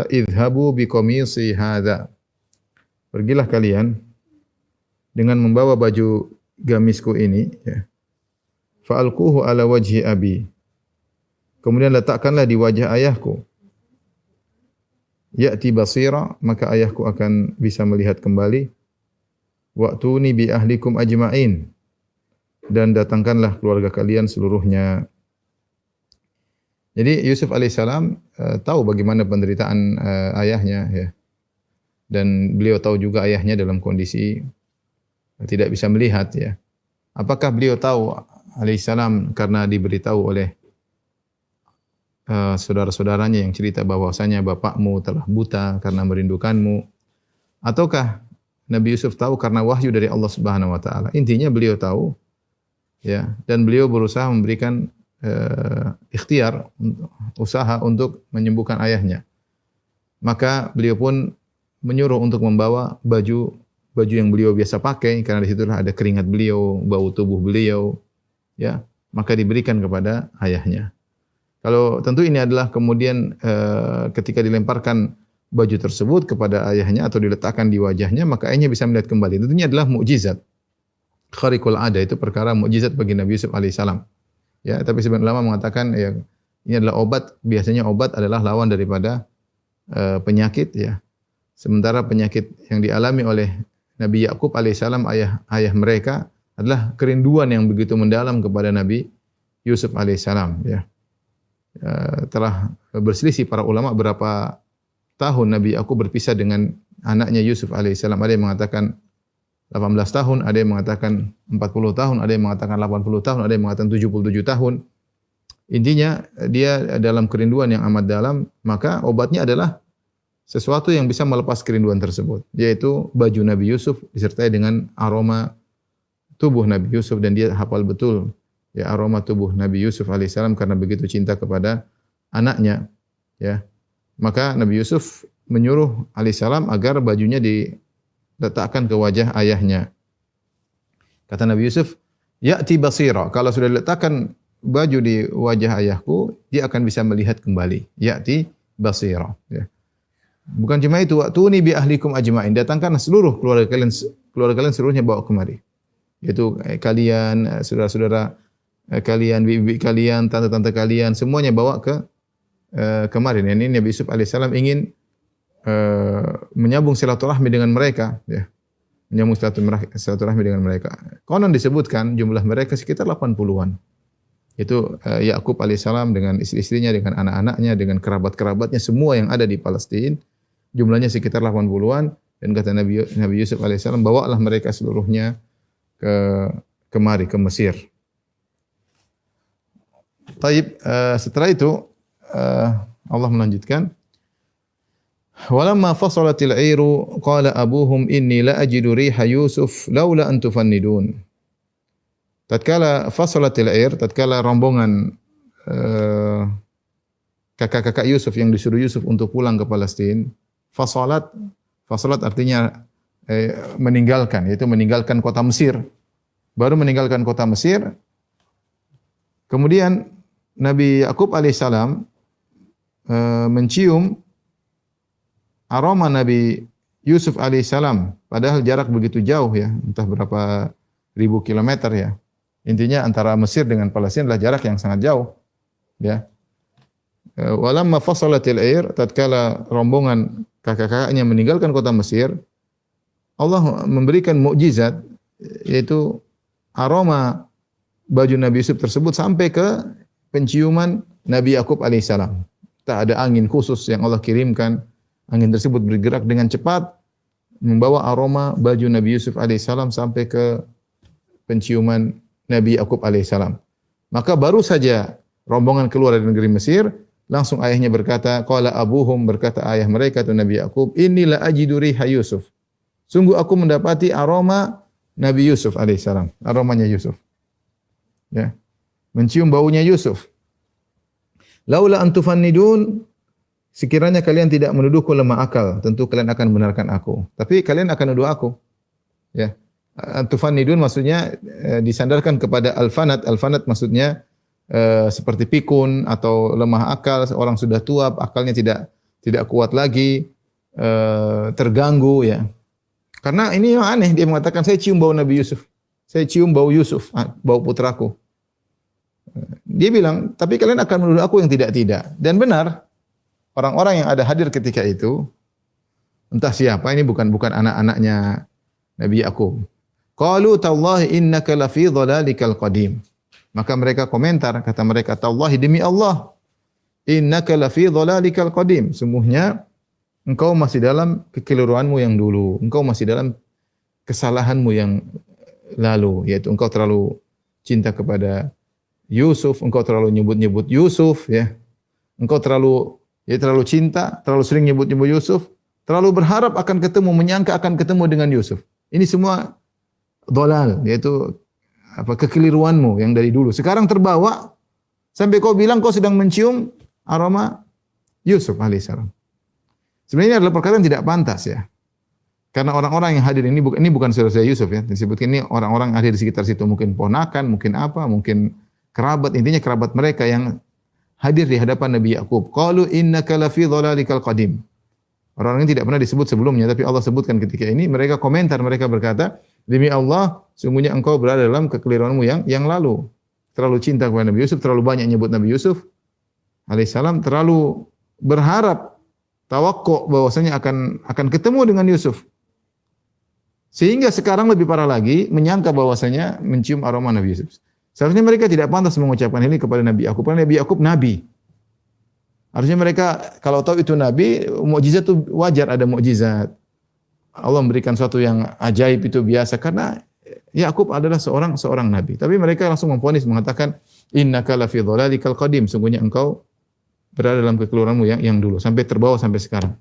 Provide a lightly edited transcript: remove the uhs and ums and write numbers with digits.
idhabu biqamisi hadza. Pergilah kalian dengan membawa baju gamisku ini, ya. Fa'alquhu ala wajhi abi. Kemudian letakkanlah di wajah ayahku. Ya'ti basira, maka ayahku akan bisa melihat kembali. Wa'tuni bi ahlikum ajma'in. Dan datangkanlah keluarga kalian seluruhnya. Jadi Yusuf alaihissalam tahu bagaimana penderitaan ayahnya, ya. Dan beliau tahu juga ayahnya dalam kondisi tidak bisa melihat, ya. Apakah beliau tahu alaihissalam karena diberitahu oleh saudara-saudaranya yang cerita bahwasanya bapakmu telah buta karena merindukanmu, ataukah Nabi Yusuf tahu karena wahyu dari Allah Subhanahu wa taala? Intinya beliau tahu, ya, dan beliau berusaha memberikan ikhtiar, usaha untuk menyembuhkan ayahnya. Maka beliau pun menyuruh untuk membawa baju yang beliau biasa pakai, karena di situlah ada keringat beliau, bau tubuh beliau, ya, maka diberikan kepada ayahnya. Kalau tentu ini adalah kemudian ketika dilemparkan baju tersebut kepada ayahnya atau diletakkan di wajahnya, maka ayahnya bisa melihat kembali. Tentunya adalah mukjizat. Khariqul ada, itu perkara mukjizat bagi Nabi Yusuf alaihissalam. Ya, tapi sebagian ulama mengatakan ya ini adalah obat. Biasanya obat adalah lawan daripada penyakit, ya. Sementara penyakit yang dialami oleh Nabi Yakub alaihissalam, ayah mereka, adalah kerinduan yang begitu mendalam kepada Nabi Yusuf alaihissalam, ya. Telah berselisih para ulama berapa tahun Nabi Yakub berpisah dengan anaknya Yusuf alaihissalam. Ada yang mengatakan 18 tahun, ada yang mengatakan 40 tahun, ada yang mengatakan 80 tahun, ada yang mengatakan 77 tahun. Intinya dia dalam kerinduan yang amat dalam, maka obatnya adalah sesuatu yang bisa melepas kerinduan tersebut, yaitu baju Nabi Yusuf disertai dengan aroma tubuh Nabi Yusuf, dan dia hafal betul, ya, aroma tubuh Nabi Yusuf alaihissalam karena begitu cinta kepada anaknya, ya. Maka Nabi Yusuf menyuruh alaihissalam agar bajunya diletakkan ke wajah ayahnya. Kata Nabi Yusuf, ya'ti basira, kalau sudah diletakkan baju di wajah ayahku, dia akan bisa melihat kembali. Ya'ti basira, ya. Bukan cuma itu, wa'tuni bi ahlikum ajma'in, datangkan seluruh keluarga kalian seluruhnya bawa kemari. Yaitu kalian, saudara-saudara kalian, bibi kalian, tante-tante kalian, semuanya bawa kemari. Ini Nabi Yusuf alaihissalam ingin menyambung silaturahmi dengan mereka, ya. Menyambung silaturahmi dengan mereka. Konon disebutkan jumlah mereka sekitar 80-an. Itu Yakub alaihissalam dengan istri-istrinya, dengan anak-anaknya, dengan kerabat-kerabatnya, semua yang ada di Palestina. Jumlahnya sekitar 80-an, dan kata Nabi Yusuf alaihissalam, bawalah mereka seluruhnya kemari, ke Mesir. Taib, setelah itu Allah melanjutkan, walamma fasalatil airu qala abuhum inni la ajidu riha Yusuf laula an tufannidun. Tatkala fasalatil air, tatkala rombongan kakak-kakak Yusuf yang disuruh Yusuf untuk pulang ke Palestina, fasalat artinya meninggalkan, yaitu meninggalkan kota Mesir. Baru meninggalkan kota Mesir, kemudian Nabi Yakub alaihissalam mencium aroma Nabi Yusuf alaihissalam, padahal jarak begitu jauh, ya, entah berapa ribu kilometer, ya. Intinya antara Mesir dengan Palestina adalah jarak yang sangat jauh, ya. Walamma fasalatil air, tatkala rombongan kakak-kakaknya meninggalkan kota Mesir, Allah memberikan mukjizat, yaitu aroma baju Nabi Yusuf tersebut sampai ke penciuman Nabi Yakub alaihissalam. Tak ada angin khusus yang Allah kirimkan. Angin tersebut bergerak dengan cepat, membawa aroma baju Nabi Yusuf alaihissalam sampai ke penciuman Nabi Yakub alaihissalam. Maka baru saja rombongan keluar dari negeri Mesir, langsung ayahnya berkata, qala abuhum, berkata ayah mereka itu Nabi Yakub, inilah ajidu riha Yusuf. Sungguh aku mendapati aroma Nabi Yusuf alaihissalam, aromanya Yusuf. Ya. Mencium baunya Yusuf. Laula antufannidun, sekiranya kalian tidak menuduhku lemah akal, tentu kalian akan membenarkan aku. Tapi kalian akan menuduh aku. Ya. Antufannidun maksudnya disandarkan kepada al-fanat. Al-fanat maksudnya seperti pikun atau lemah akal, orang sudah tua, akalnya tidak tidak kuat lagi, terganggu ya. Karena ini yang aneh, dia mengatakan saya cium bau Nabi Yusuf. Saya cium bau Yusuf, bau putraku. Dia bilang, tapi kalian akan menuduh aku yang tidak-tidak. Dan benar, orang-orang yang ada hadir ketika itu, entah siapa, ini bukan anak-anaknya Nabi Yakub. Qalu tallahi innaka lafi dhalalikal qadim. Maka mereka komentar, kata mereka, tallahi demi Allah, innaka lafi dhalalikal qadim. Sungguhnya engkau masih dalam kekeliruanmu yang dulu. Engkau masih dalam kesalahanmu yang lalu, yaitu engkau terlalu cinta kepada Yusuf, engkau terlalu nyebut-nyebut Yusuf ya. Engkau terlalu cinta, terlalu sering nyebut-nyebut Yusuf, terlalu berharap akan ketemu, menyangka akan ketemu dengan Yusuf. Ini semua dhalal, yaitu kekeliruanmu yang dari dulu. Sekarang terbawa sampai kau bilang kau sedang mencium aroma Yusuf alaihissalam. Sebenarnya ini adalah perkataan tidak pantas ya. Karena orang-orang yang hadir ini bukan saudara Yusuf ya. Disebutkan ini orang-orang hadir di sekitar situ, mungkin ponakan, mungkin apa, mungkin kerabat, intinya kerabat mereka yang hadir di hadapan Nabi Yakub. Qalu innaka lafi dhalalikal qadim. Orang-orang ini tidak pernah disebut sebelumnya, tapi Allah sebutkan ketika ini. Mereka komentar, mereka berkata, demi Allah, sungguhnya engkau berada dalam kekeliruanmu yang lalu. Terlalu cinta kepada Nabi Yusuf, terlalu banyak nyebut Nabi Yusuf alaihissalam, terlalu berharap, tawakkuk bahwasanya akan ketemu dengan Yusuf. Sehingga sekarang lebih parah lagi, menyangka bahwasanya mencium aroma Nabi Yusuf. Seharusnya mereka tidak pantas mengucapkan ini kepada Nabi Yakub. Karena Nabi Yakub nabi. Harusnya mereka kalau tahu itu nabi, mukjizat itu wajar ada mukjizat. Allah memberikan sesuatu yang ajaib itu biasa karena Yakub adalah seorang nabi. Tapi mereka langsung memvonis mengatakan innaka lafi dhalalikal qadim. Sungguhnya engkau berada dalam kekeliruanmu yang dulu sampai terbawa sampai sekarang.